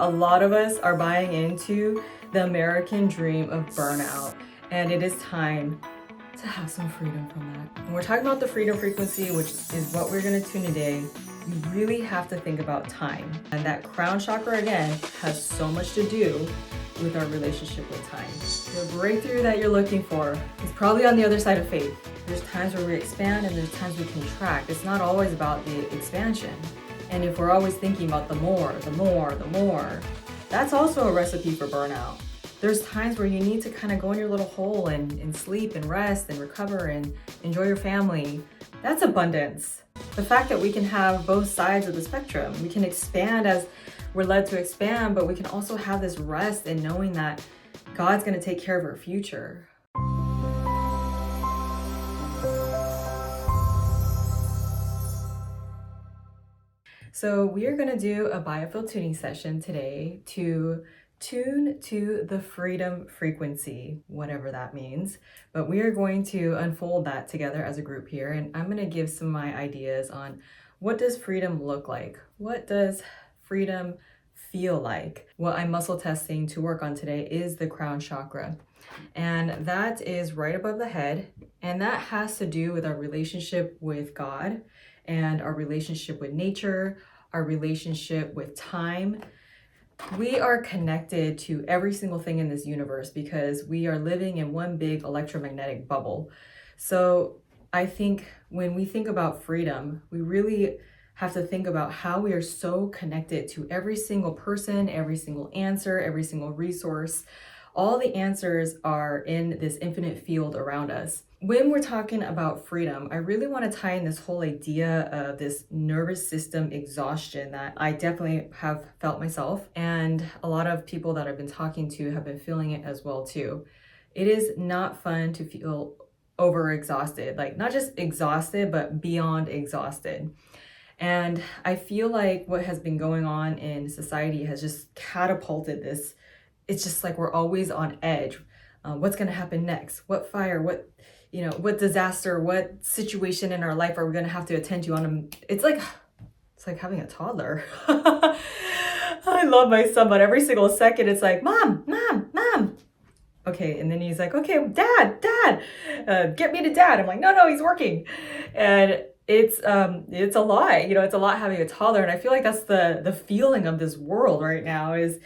A lot of us are buying into the American dream of burnout, and it is time to have some freedom from that. When we're talking about the freedom frequency, which is what we're going to tune today, you really have to think about time. And that crown chakra, again, has so much to do with our relationship with time. The breakthrough that you're looking for is probably on the other side of faith. There's times where we expand and there's times we contract. It's not always about the expansion. And if we're always thinking about the more, that's also a recipe for burnout. There's times where you need to kind of go in your little hole and sleep and rest and recover and enjoy your family. That's abundance. The fact that we can have both sides of the spectrum. We can expand as we're led to expand, but we can also have this rest in knowing that God's going to take care of our future. So we are going to do a Biofield Tuning session today to tune to the freedom frequency, whatever that means. But we are going to unfold that together as a group here. And I'm going to give some of my ideas on what does freedom look like? What does freedom feel like? What I'm muscle testing to work on today is the crown chakra. And that is right above the head. And that has to do with our relationship with God and our relationship with nature, our relationship with time. We are connected to every single thing in this universe because we are living in one big electromagnetic bubble. So I think when we think about freedom, we really have to think about how we are so connected to every single person, every single answer, every single resource. All the answers are in this infinite field around us. When we're talking about freedom, I really want to tie in this whole idea of this nervous system exhaustion that I definitely have felt myself, and a lot of people that I've been talking to have been feeling it as well too. It is not fun to feel overexhausted, like not just exhausted, but beyond exhausted. And I feel like what has been going on in society has just catapulted this. It's just like we're always on edge. What's going to happen next? What fire? What disaster? What situation in our life are we going to have to attend to on? It's like having a toddler. I love my son, but every single second it's like, mom. Okay, and then he's like, okay, dad, get me to dad. I'm like, no, he's working, and it's a lot. It's a lot having a toddler, and I feel like that's the feeling of this world right now is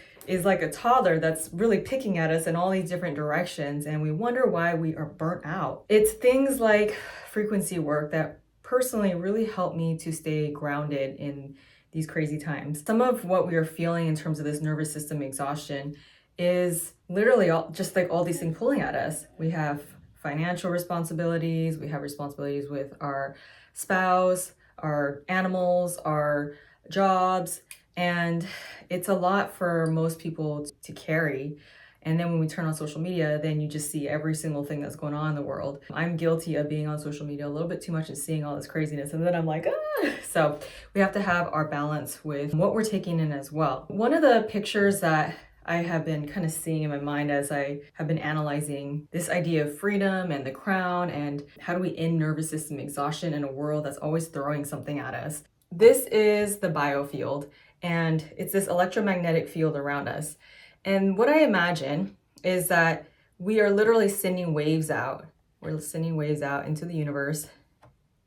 like a toddler that's really picking at us in all these different directions, and we wonder why we are burnt out. It's things like frequency work that personally really help me to stay grounded in these crazy times. Some of what we are feeling in terms of this nervous system exhaustion is literally just like all these things pulling at us. We have financial responsibilities, we have responsibilities with our spouse, our animals, our jobs, and it's a lot for most people to carry. And then when we turn on social media, then you just see every single thing that's going on in the world. I'm guilty of being on social media a little bit too much and seeing all this craziness. And then I'm like, ah. So we have to have our balance with what we're taking in as well. One of the pictures that I have been kind of seeing in my mind as I have been analyzing this idea of freedom and the crown and how do we end nervous system exhaustion in a world that's always throwing something at us. This is the biofield, and it's this electromagnetic field around us. And what I imagine is that we are literally sending waves out. We're sending waves out into the universe,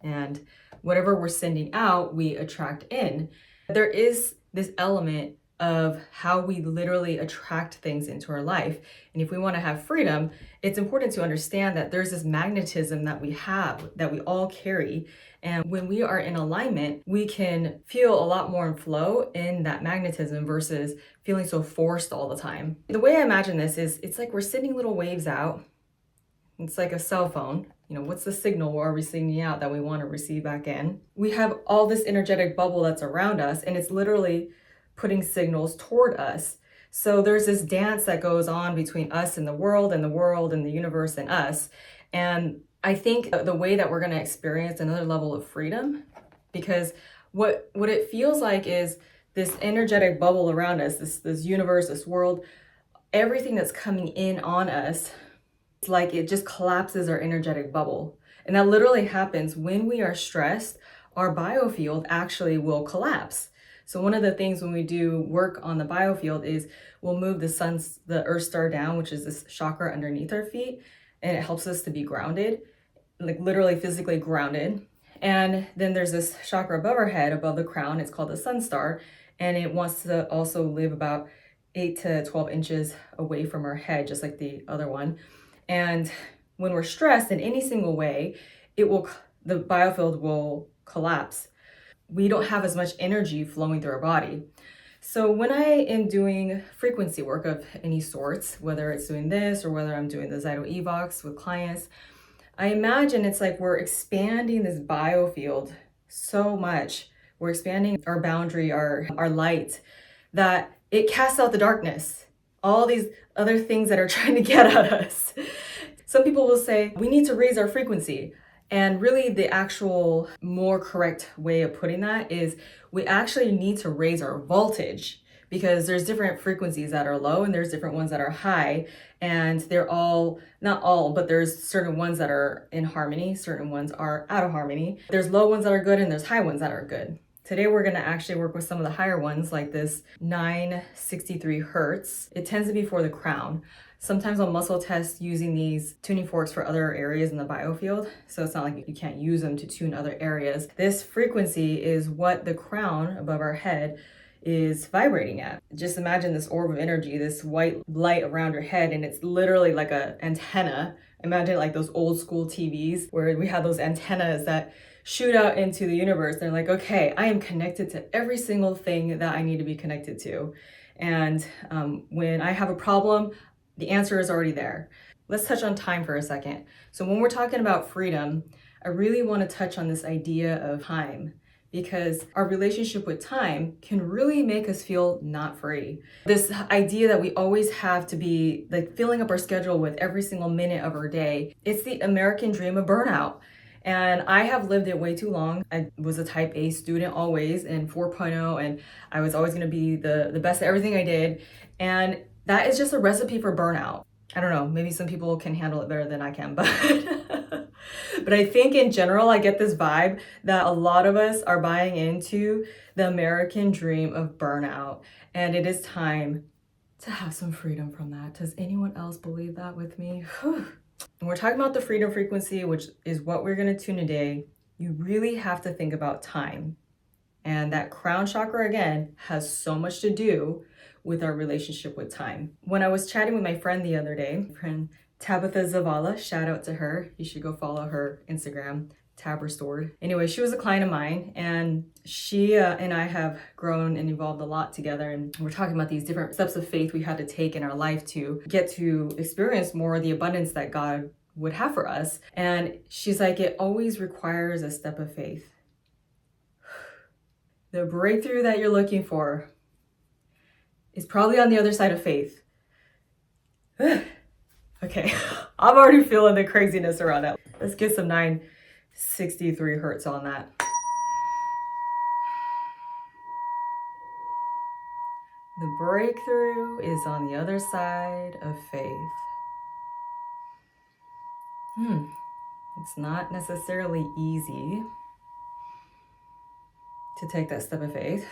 and whatever we're sending out, we attract in. There is this element of how we literally attract things into our life. And if we want to have freedom, it's important to understand that there's this magnetism that we have, that we all carry. And when we are in alignment, we can feel a lot more in flow in that magnetism versus feeling so forced all the time. The way I imagine this is it's like we're sending little waves out. It's like a cell phone. What's the signal are we sending out that we want to receive back in? We have all this energetic bubble that's around us, and it's literally putting signals toward us. So there's this dance that goes on between us and the world and the universe and us. And I think the way that we're going to experience another level of freedom, because what it feels like is this energetic bubble around us, this universe, this world, everything that's coming in on us, it's like it just collapses our energetic bubble. And that literally happens when we are stressed. Our biofield actually will collapse. So one of the things when we do work on the biofield is we'll move the earth star down, which is this chakra underneath our feet, and it helps us to be grounded, like literally physically grounded. And then there's this chakra above our head, above the crown. It's called the sun star, and it wants to also live about 8 to 12 inches away from our head, just like the other one. And when we're stressed in any single way, the biofield will collapse. We don't have as much energy flowing through our body. So when I am doing frequency work of any sorts, whether it's doing this or whether I'm doing the Zyto Evox with clients, I imagine it's like we're expanding this biofield so much. We're expanding our boundary, our light, that it casts out the darkness, all these other things that are trying to get at us. Some people will say, we need to raise our frequency. And really the actual more correct way of putting that is we actually need to raise our voltage, because there's different frequencies that are low and there's different ones that are high, and they're all, not all, but there's certain ones that are in harmony, certain ones are out of harmony. There's low ones that are good and there's high ones that are good. Today we're going to actually work with some of the higher ones, like this 963 hertz. It tends to be for the crown. Sometimes I'll muscle test using these tuning forks for other areas in the biofield, so it's not like you can't use them to tune other areas. This frequency is what the crown above our head is vibrating at. Just imagine this orb of energy, this white light around your head, and it's literally like an antenna. Imagine like those old school TVs where we have those antennas that shoot out into the universe. They're like, okay, I am connected to every single thing that I need to be connected to. And when I have a problem, the answer is already there. Let's touch on time for a second. So when we're talking about freedom, I really want to touch on this idea of time, because our relationship with time can really make us feel not free. This idea that we always have to be like filling up our schedule with every single minute of our day, it's the American dream of burnout. And I have lived it way too long. I was a type A student always, and 4.0, and I was always gonna be the best at everything I did. And that is just a recipe for burnout. I don't know, maybe some people can handle it better than I can, but but I think in general, I get this vibe that a lot of us are buying into the American dream of burnout, and it is time to have some freedom from that. Does anyone else believe that with me? When we're talking about the freedom frequency, which is what we're going to tune today, you really have to think about time. And that crown chakra, again, has so much to do with our relationship with time. When I was chatting with my friend the other day, friend Tabitha Zavala, shout out to her. You should go follow her Instagram, Tab Restored. Anyway, she was a client of mine, and she and I have grown and evolved a lot together. And we're talking about these different steps of faith we had to take in our life to get to experience more of the abundance that God would have for us. And she's like, it always requires a step of faith. The breakthrough that you're looking for is probably on the other side of faith. Okay, I'm already feeling the craziness around that. Let's get some 963 hertz on that. The breakthrough is on the other side of faith. It's not necessarily easy to take that step of faith,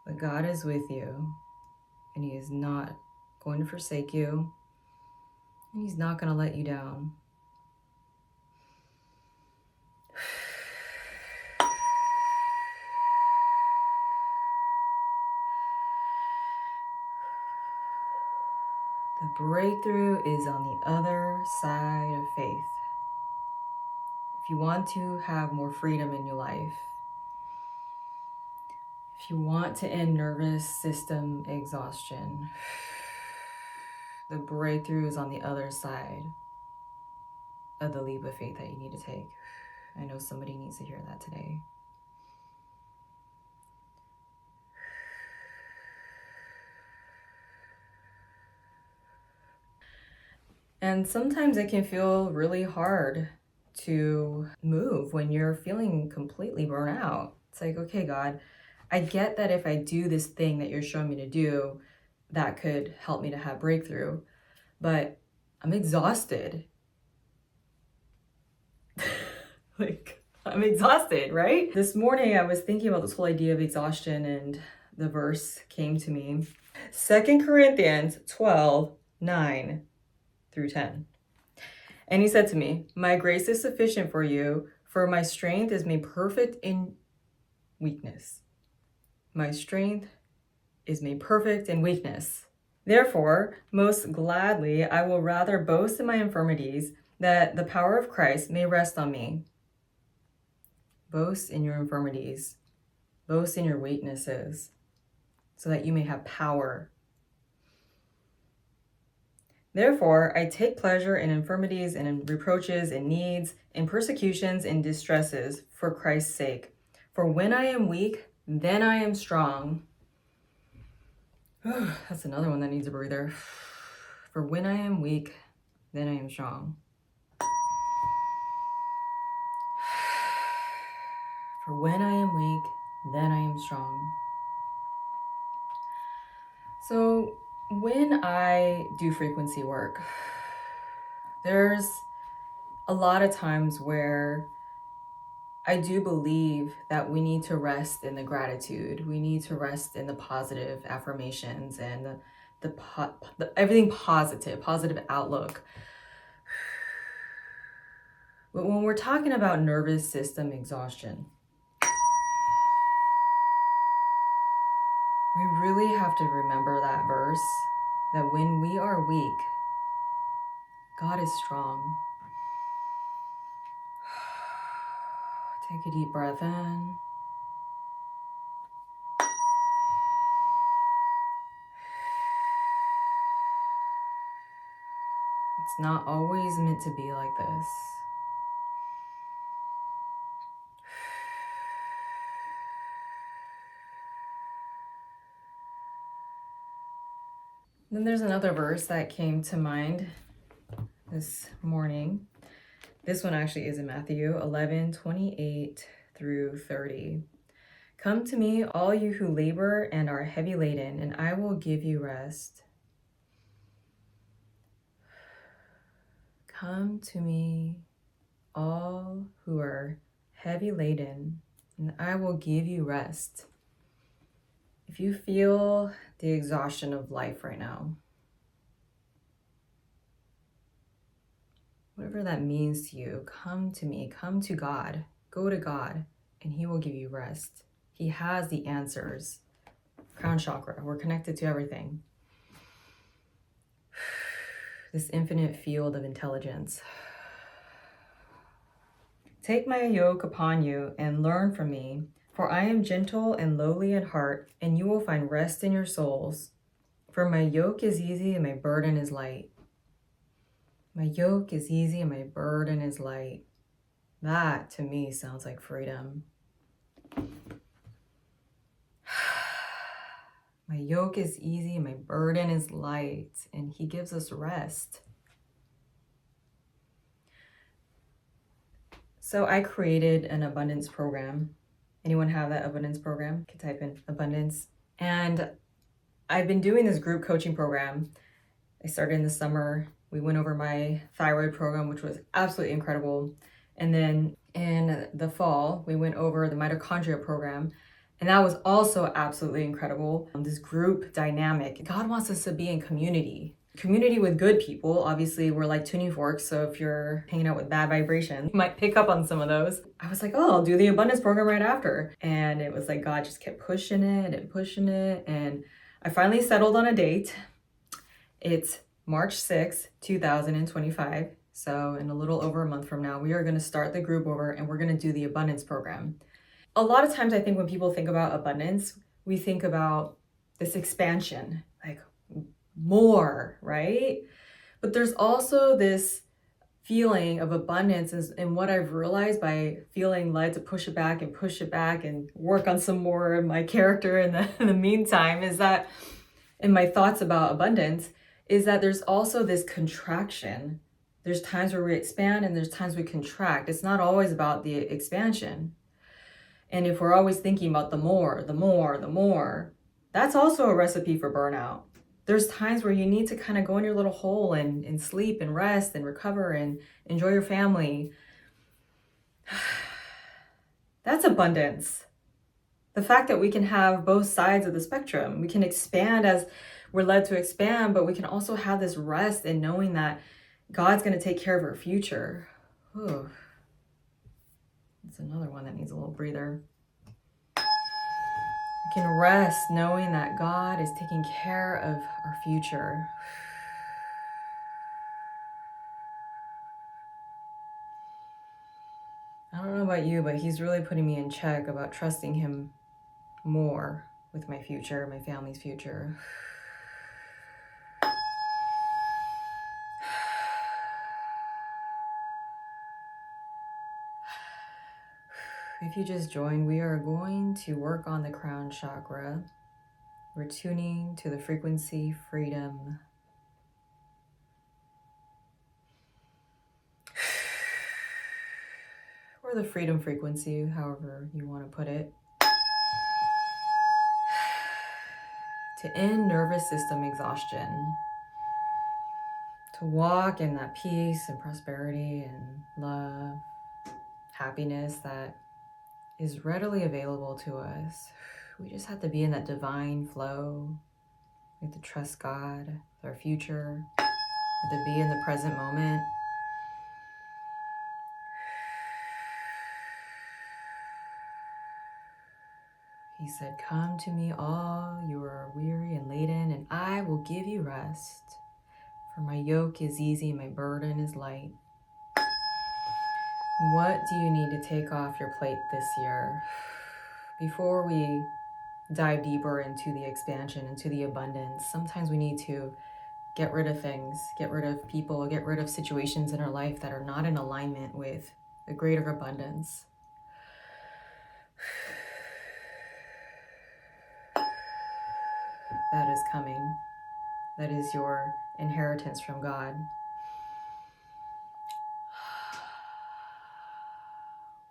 but God is with you, and He is not going to forsake you, and He's not going to let you down. The breakthrough is on the other side of faith. If you want to have more freedom in your life, if you want to end nervous system exhaustion, the breakthrough is on the other side of the leap of faith that you need to take. I know somebody needs to hear that today. And sometimes it can feel really hard to move when you're feeling completely burnt out. It's like, okay, God, I get that if I do this thing that you're showing me to do, that could help me to have breakthrough, but I'm exhausted. Like, I'm exhausted, right? This morning I was thinking about this whole idea of exhaustion, and the verse came to me. 2 Corinthians 12, 9 through 10. And he said to me, my grace is sufficient for you, for my strength is made perfect in weakness. My strength is made perfect in weakness. Therefore, most gladly, I will rather boast in my infirmities, that the power of Christ may rest on me. Boast in your infirmities. Boast in your weaknesses, so that you may have power. Therefore, I take pleasure in infirmities and in reproaches and needs, in persecutions and distresses, for Christ's sake. For when I am weak, then I am strong. That's another one that needs a breather. For when I am weak, then I am strong. For when I am weak, then I am strong. So when I do frequency work, there's a lot of times where I do believe that we need to rest in the gratitude. We need to rest in the positive affirmations and the everything positive outlook. But when we're talking about nervous system exhaustion, we really have to remember that verse, that when we are weak, God is strong. Take a deep breath in. It's not always meant to be like this. Then there's another verse that came to mind this morning. This one actually is in Matthew 11:28 through 30. Come to me, all you who labor and are heavy laden, and I will give you rest. Come to me, all who are heavy laden, and I will give you rest. If you feel the exhaustion of life right now, whatever that means to you, come to me, come to God, go to God, and He will give you rest. He has the answers. Crown chakra, we're connected to everything. This infinite field of intelligence. Take my yoke upon you and learn from me, for I am gentle and lowly in heart, and you will find rest in your souls. For my yoke is easy and my burden is light. My yoke is easy and my burden is light. That to me sounds like freedom. My yoke is easy and my burden is light, and He gives us rest. So I created an abundance program. Anyone have that abundance program? You can type in abundance. And I've been doing this group coaching program. I started in the summer. We went over my thyroid program, which was absolutely incredible. And then in the fall, we went over the mitochondria program. And that was also absolutely incredible. This group dynamic. God wants us to be in community. Community with good people. Obviously, we're like tuning forks. So if you're hanging out with bad vibrations, you might pick up on some of those. I was like, oh, I'll do the abundance program right after. And it was like God just kept pushing it and pushing it. And I finally settled on a date. It's March 6th, 2025. So in a little over a month from now, we are going to start the group over and we're going to do the abundance program. A lot of times I think when people think about abundance, we think about this expansion, like more, right? But there's also this feeling of abundance, and what I've realized by feeling led to push it back and work on some more of my character in the meantime, is that in my thoughts about abundance, is that there's also this contraction. There's times where we expand and there's times we contract. It's not always about the expansion. And if we're always thinking about the more, that's also a recipe for burnout. There's times where you need to kind of go in your little hole and sleep and rest and recover and enjoy your family. That's abundance. The fact that we can have both sides of the spectrum, we can expand as we're led to expand, but we can also have this rest in knowing that God's going to take care of our future. Ooh. That's another one that needs a little breather. We can rest knowing that God is taking care of our future. I don't know about you, but he's really putting me in check about trusting him more with my future, my family's future. If you just joined, we are going to work on the crown chakra. We're tuning to the frequency freedom. Or the freedom frequency, however you want to put it. To end nervous system exhaustion. To walk in that peace and prosperity and love, happiness that is readily available to us. We just have to be in that divine flow. We have to trust God with our future. We have to be in the present moment. He said, "Come to me, all you are weary and laden, and I will give you rest. For my yoke is easy, my burden is light." What do you need to take off your plate this year? Before we dive deeper into the expansion, into the abundance, sometimes we need to get rid of things, get rid of people, get rid of situations in our life that are not in alignment with a greater abundance. That is coming. That is your inheritance from God.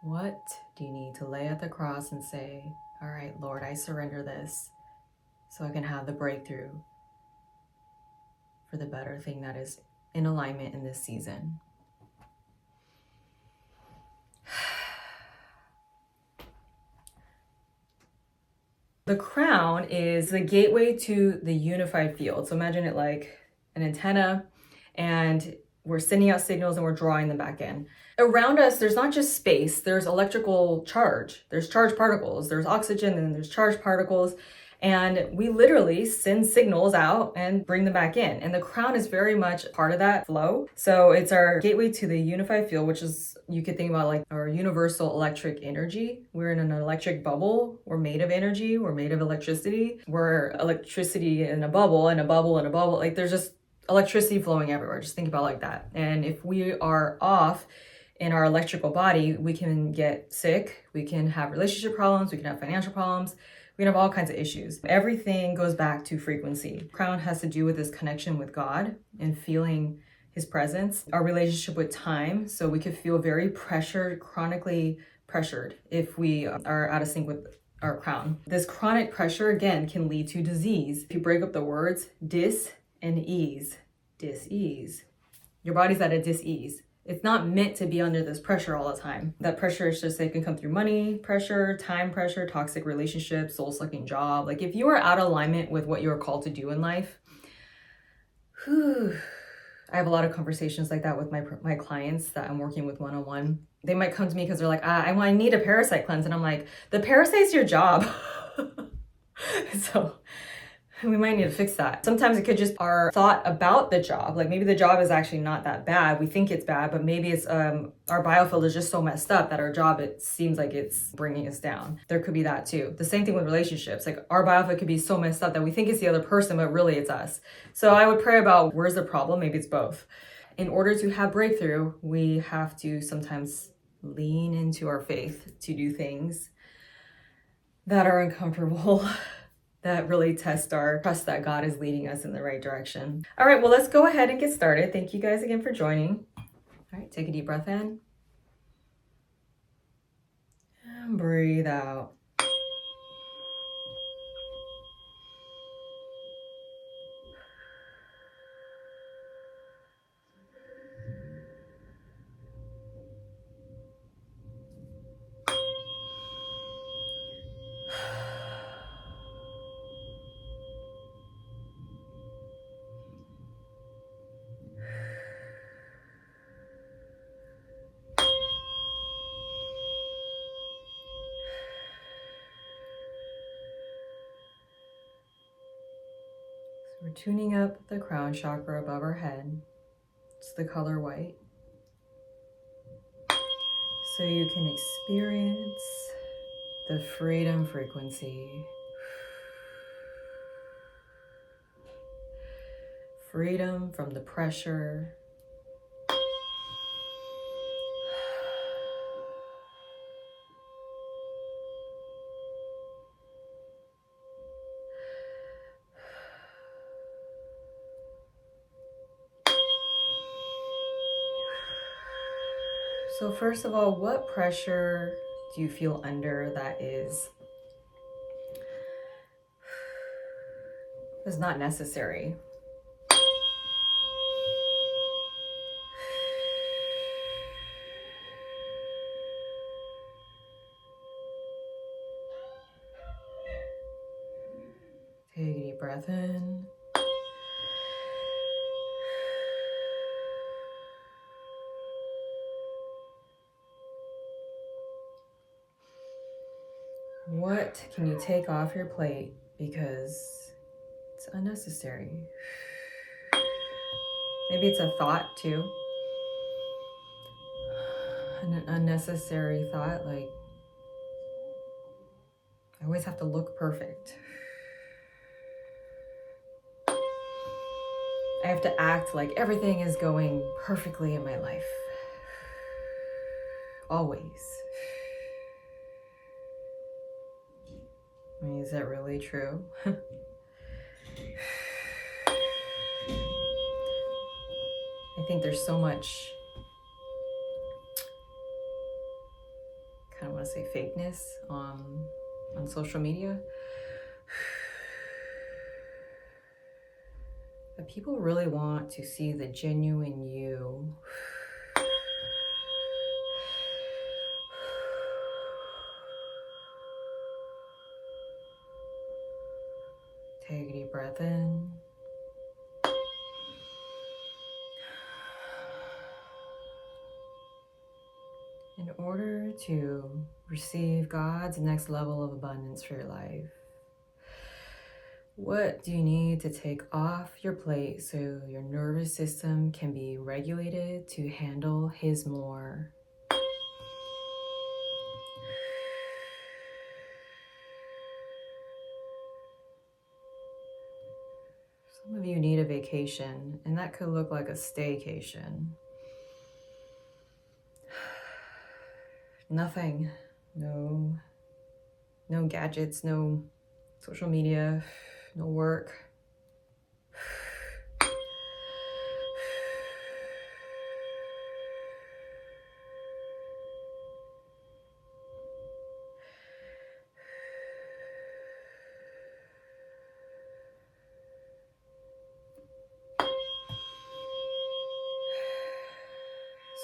What do you need to lay at the cross and say, all right, Lord, I surrender this so I can have the breakthrough for the better thing that is in alignment in this season? The crown is the gateway to the unified field. So imagine it like an antenna, and we're sending out signals and we're drawing them back in. Around us, there's not just space, there's electrical charge. There's charged particles, there's oxygen, and there's charged particles. And we literally send signals out and bring them back in. And the crown is very much part of that flow. So it's our gateway to the unified field, which is, you could think about like our universal electric energy. We're in an electric bubble. We're made of energy. We're made of electricity. We're electricity in a bubble, and a bubble, and a bubble. Like there's just electricity flowing everywhere. Just think about it like that. And if we are off in our electrical body, we can get sick. We can have relationship problems. We can have financial problems. We can have all kinds of issues. Everything goes back to frequency. Crown has to do with this connection with God and feeling his presence, our relationship with time. So we could feel very pressured, chronically pressured if we are out of sync with our crown. This chronic pressure, again, can lead to disease. If you break up the words dis and ease, dis-ease. Your body's at a dis-ease. It's not meant to be under this pressure all the time. That pressure is just, it can come through money pressure, time pressure, toxic relationships, soul-sucking job. Like if you are out of alignment with what you're called to do in life, I have a lot of conversations like that with my clients that I'm working with one-on-one. They might come to me because they're like, I need a parasite cleanse. And I'm like, the parasite's your job. So we might need to fix that. Sometimes it could just our thought about the job. Like maybe the job is actually not that bad. We think it's bad, but maybe it's our biofield is just so messed up that our job, it seems like it's bringing us down. There could be that too. The same thing with relationships. Like our biofield could be so messed up that we think it's the other person, but really it's us. So I would pray about where's the problem. Maybe it's both. In order to have breakthrough, we have to sometimes lean into our faith to do things that are uncomfortable. That really test our trust that God is leading us in the right direction. All right, well, let's go ahead and get started. Thank you guys again for joining. All right, take a deep breath in. And breathe out. We're tuning up the crown chakra above our head. It's the color white. So you can experience the freedom frequency. Freedom from the pressure. So first of all, what pressure do you feel under that is not necessary? Take a deep breath in. What can you take off your plate because it's unnecessary? Maybe it's a thought too. An unnecessary thought, like, I always have to look perfect. I have to act like everything is going perfectly in my life. Always. I mean, is that really true? I think there's so much, I kind of want to say fakeness on social media. But people really want to see the genuine you. Take a deep breath in. In order to receive God's next level of abundance for your life, what do you need to take off your plate so your nervous system can be regulated to handle His more? Some of you need a vacation, and that could look like a staycation. Nothing, no gadgets, no social media, no work.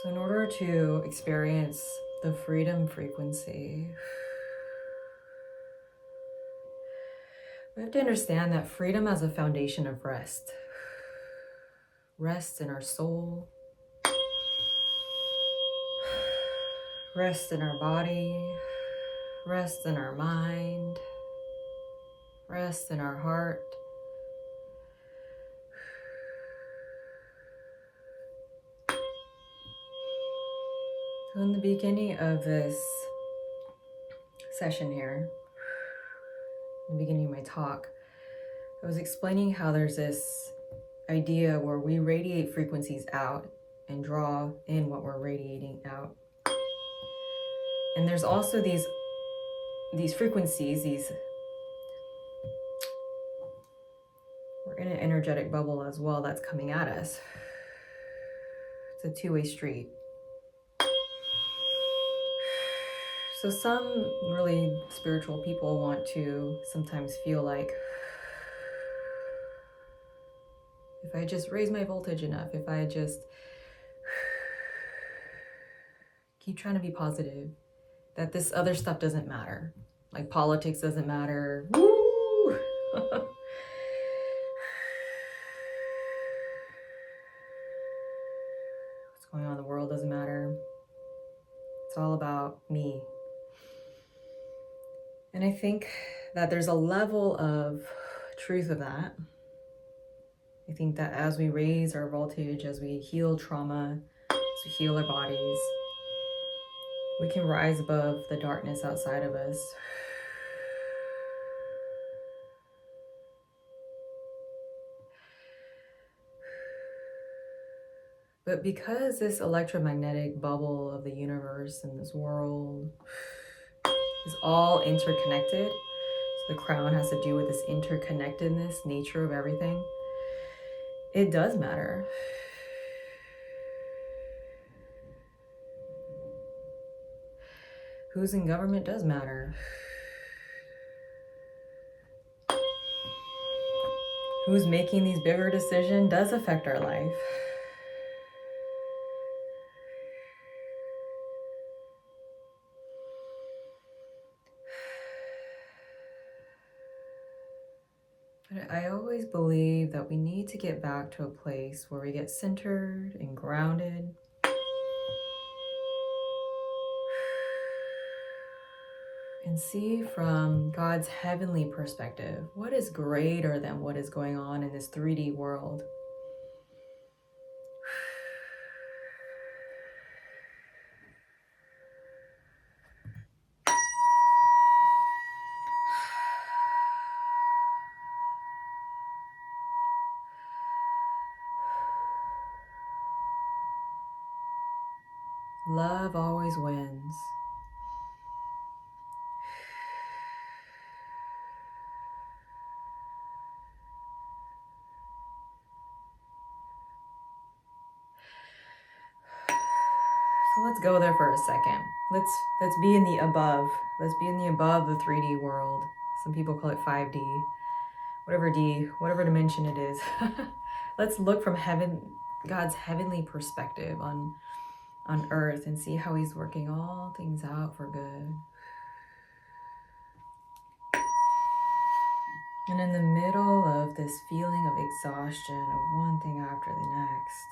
So in order to experience the freedom frequency, we have to understand that freedom has a foundation of rest. Rest in our soul, rest in our body, rest in our mind, rest in our heart. So in the beginning of this session here, in the beginning of my talk, I was explaining how there's this idea where we radiate frequencies out and draw in what we're radiating out. And there's also these frequencies, we're in an energetic bubble as well that's coming at us. It's a two-way street. So some really spiritual people want to sometimes feel like, if I just raise my voltage enough, if I just keep trying to be positive, that this other stuff doesn't matter. Like politics doesn't matter. Woo! What's going on in the world doesn't matter. It's all about me. And I think that there's a level of truth of that. I think that as we raise our voltage, as we heal trauma, as we heal our bodies, we can rise above the darkness outside of us. But because this electromagnetic bubble of the universe and this world is all interconnected, so the crown has to do with this interconnectedness, nature of everything, it does matter. Who's in government does matter. Who's making these bigger decisions does affect our life. But I always believe that we need to get back to a place where we get centered and grounded. And see from God's heavenly perspective, what is greater than what is going on in this 3D world? Love always wins. So let's go there for a second. Let's be in the above. Let's be in the above the 3D world. Some people call it 5D. Whatever dimension it is. Let's look from heaven, God's heavenly perspective on earth, and see how he's working all things out for good. And in the middle of this feeling of exhaustion of one thing after the next,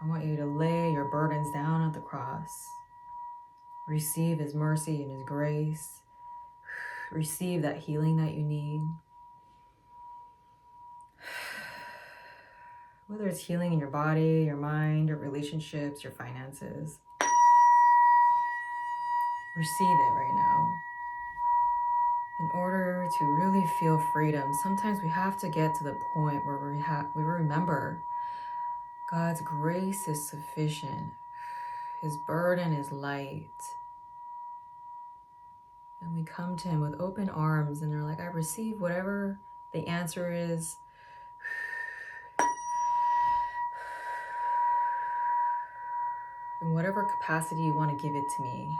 I want you to lay your burdens down at the cross. Receive his mercy and his grace. Receive that healing that you need. Whether it's healing in your body, your mind, your relationships, your finances. Receive it right now. In order to really feel freedom, sometimes we have to get to the point where we remember God's grace is sufficient. His burden is light. And we come to him with open arms and they're like, I receive whatever the answer is. In whatever capacity you want to give it to me.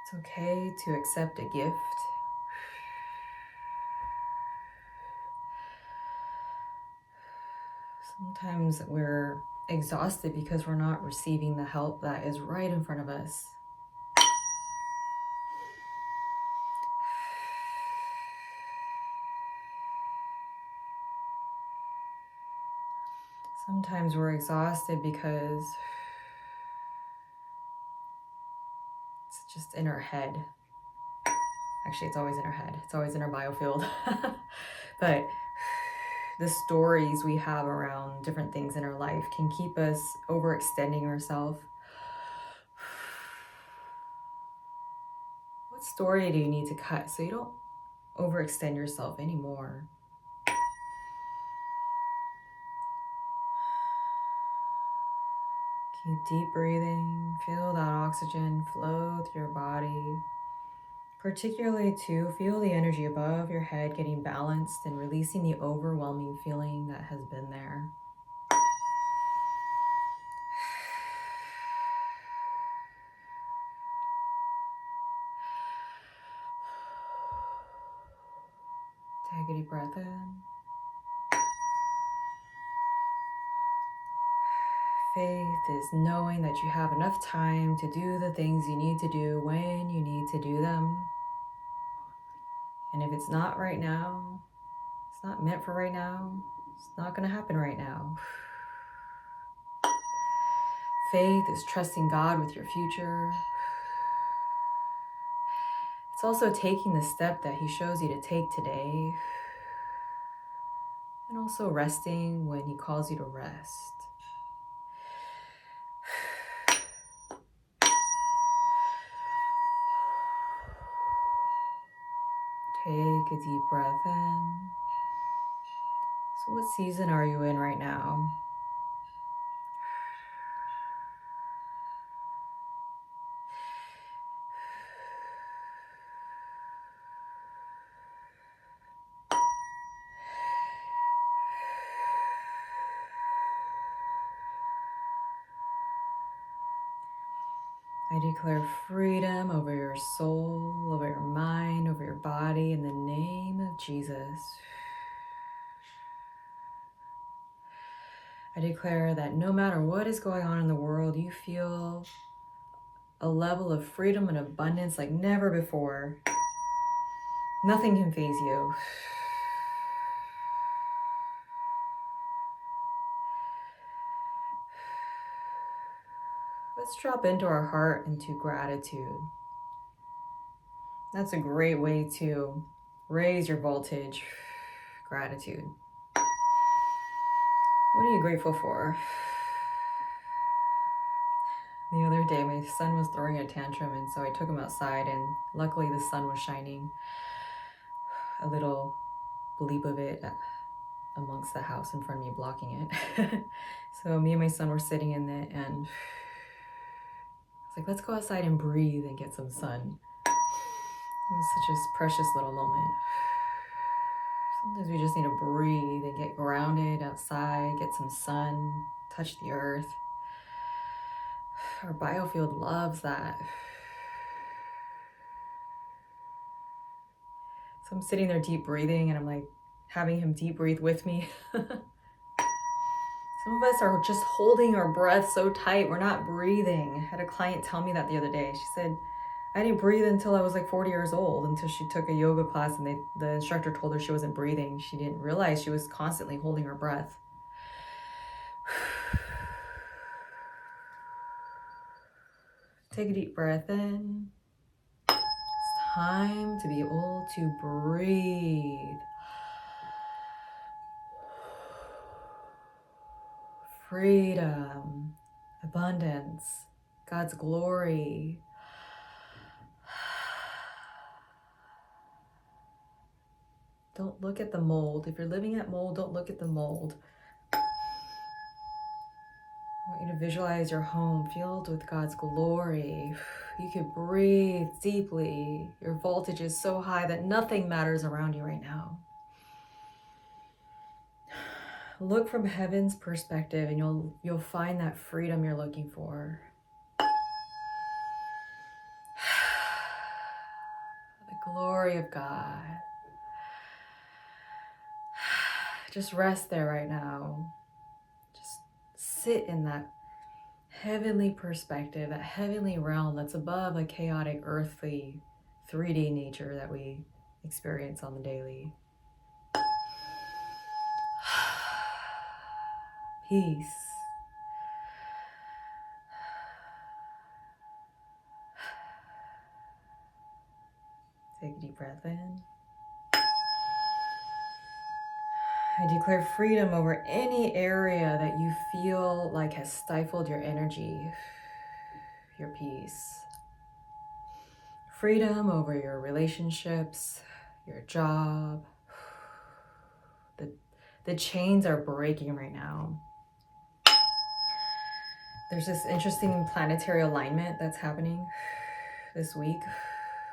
It's okay to accept a gift. Sometimes we're exhausted because we're not receiving the help that is right in front of us. Sometimes we're exhausted because it's just in our head. Actually, it's always in our head. It's always in our biofield. But the stories we have around different things in our life can keep us overextending ourselves. What story do you need to cut so you don't overextend yourself anymore? Keep deep breathing. Feel that oxygen flow through your body. Particularly to feel the energy above your head getting balanced and releasing the overwhelming feeling that has been there. Take a deep breath in. Faith is knowing that you have enough time to do the things you need to do when you need to do them. And if it's not right now, it's not meant for right now, it's not going to happen right now. Faith is trusting God with your future. It's also taking the step that He shows you to take today. And also resting when He calls you to rest. Take a deep breath in. So what season are you in right now? I declare freedom over your soul, over your mind, over your body in the name of Jesus. I declare that no matter what is going on in the world, you feel a level of freedom and abundance like never before. Nothing can faze you. Let's drop into our heart into gratitude. That's a great way to raise your voltage. Gratitude. What are you grateful for? The other day, my son was throwing a tantrum, and so I took him outside, and luckily the sun was shining. A little bleep of it amongst the house in front of me, blocking it. So me and my son were sitting in it, and I was like, let's go outside and breathe and get some sun. It was such a precious little moment. Sometimes we just need to breathe and get grounded outside, get some sun, touch the earth. Our biofield loves that. So I'm sitting there deep breathing, and I'm like having him deep breathe with me. Some of us are just holding our breath so tight, we're not breathing. I had a client tell me that the other day. She said, I didn't breathe until I was like 40 years old, until she took a yoga class and the instructor told her she wasn't breathing. She didn't realize she was constantly holding her breath. Take a deep breath in. It's time to be able to breathe. Freedom, abundance, God's glory. Don't look at the mold. If you're living at mold, don't look at the mold. I want you to visualize your home filled with God's glory. You could breathe deeply. Your voltage is so high that nothing matters around you right now. Look from heaven's perspective, and you'll find that freedom you're looking for. The glory of God. Just rest there right now. Just sit in that heavenly perspective, that heavenly realm that's above a chaotic, earthly, 3D nature that we experience on the daily. Peace. Take a deep breath in. I declare freedom over any area that you feel like has stifled your energy, your peace. Freedom over your relationships, your job. The chains are breaking right now. There's this interesting planetary alignment that's happening this week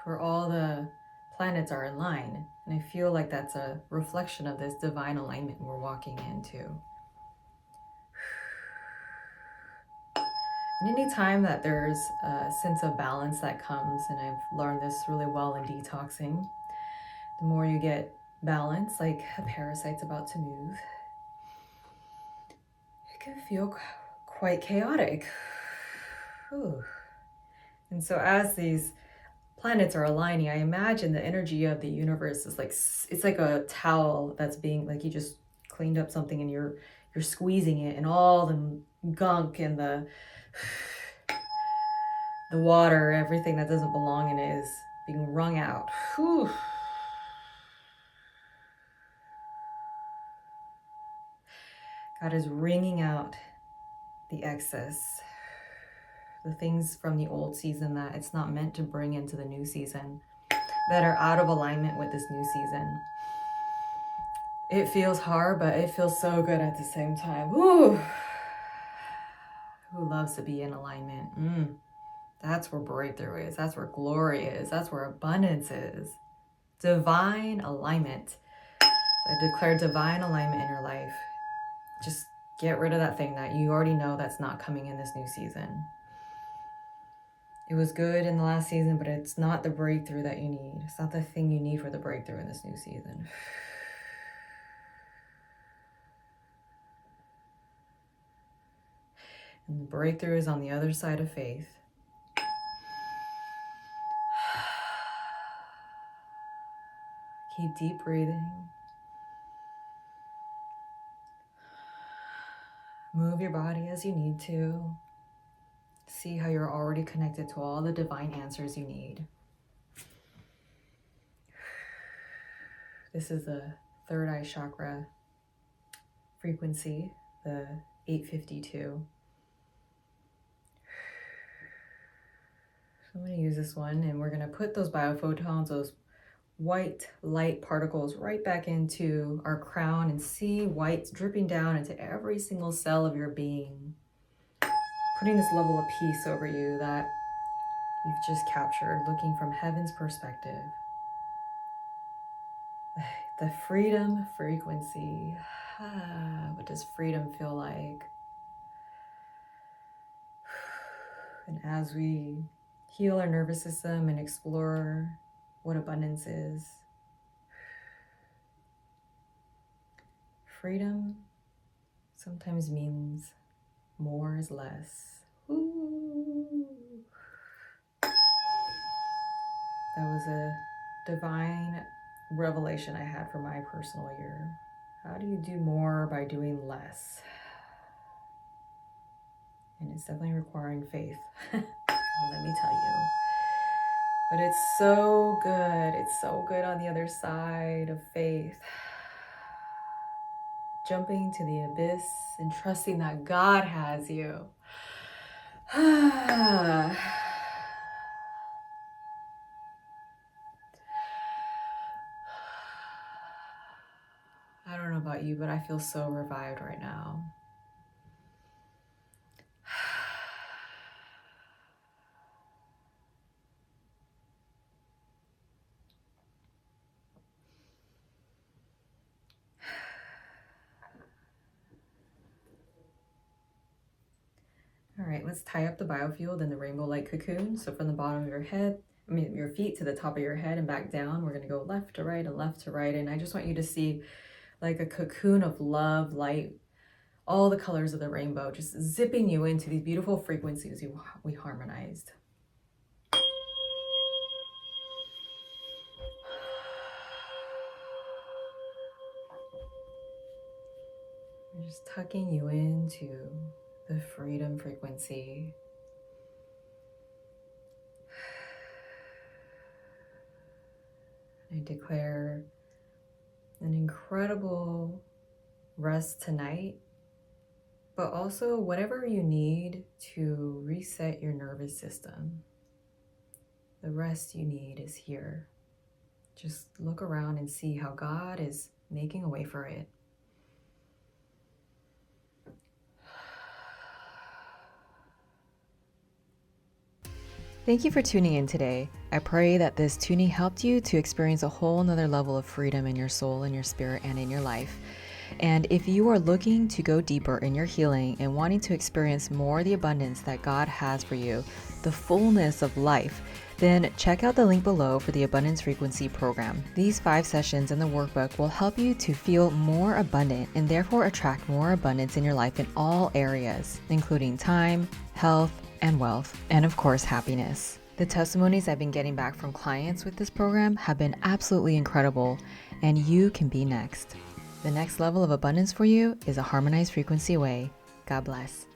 where all the planets are in line. And I feel like that's a reflection of this divine alignment we're walking into. And anytime that there's a sense of balance that comes, and I've learned this really well in detoxing, the more you get balance, like a parasite's about to move, it can feel quite chaotic. Whew. And so as these planets are aligning, I imagine the energy of the universe is like, it's like a towel that's being, like you just cleaned up something and you're squeezing it, and all the gunk and the water, everything that doesn't belong in it is being wrung out. Whew. God is wringing out the excess, the things from the old season that it's not meant to bring into the new season, that are out of alignment with this new season. It feels hard, but it feels so good at the same time. Woo! Who loves to be in alignment? That's where breakthrough is. That's where glory is. That's where abundance is. Divine alignment. So I declare divine alignment in your life. Just get rid of that thing that you already know that's not coming in this new season. It was good in the last season, but it's not the breakthrough that you need. It's not the thing you need for the breakthrough in this new season. And the breakthrough is on the other side of faith. Keep deep breathing. Move your body as you need to. See how you're already connected to all the divine answers you need. This is the third eye chakra frequency, the 852. So I'm going to use this one, and we're going to put those biophotons, those white light particles, right back into our crown, and see white dripping down into every single cell of your being, putting this level of peace over you that you've just captured, looking from heaven's perspective. The freedom frequency. What does freedom feel like? And as we heal our nervous system and explore what abundance is, freedom sometimes means more is less. Ooh. That was a divine revelation I had for my personal year. How do you do more by doing less? And it's definitely requiring faith. Let me tell you. But it's so good. It's so good on the other side of faith. Jumping to the abyss and trusting that God has you. I don't know about you, but I feel so revived right now. All right, let's tie up the biofield in the rainbow light cocoon. So from the bottom of your feet to the top of your head and back down, we're gonna go left to right and left to right. And I just want you to see like a cocoon of love, light, all the colors of the rainbow, just zipping you into these beautiful frequencies we harmonized. We're just tucking you into the freedom frequency. I declare an incredible rest tonight, but also whatever you need to reset your nervous system. The rest you need is here. Just look around and see how God is making a way for it. Thank you for tuning in today. I pray that this tuning helped you to experience a whole nother level of freedom in your soul, in your spirit, and in your life. And if you are looking to go deeper in your healing and wanting to experience more of the abundance that God has for you, the fullness of life, then check out the link below for the Abundance Frequency Program. These 5 sessions in the workbook will help you to feel more abundant and therefore attract more abundance in your life in all areas, including time, health, and wealth, and of course, happiness. The testimonies I've been getting back from clients with this program have been absolutely incredible, and you can be next. The next level of abundance for you is a harmonized frequency way. God bless.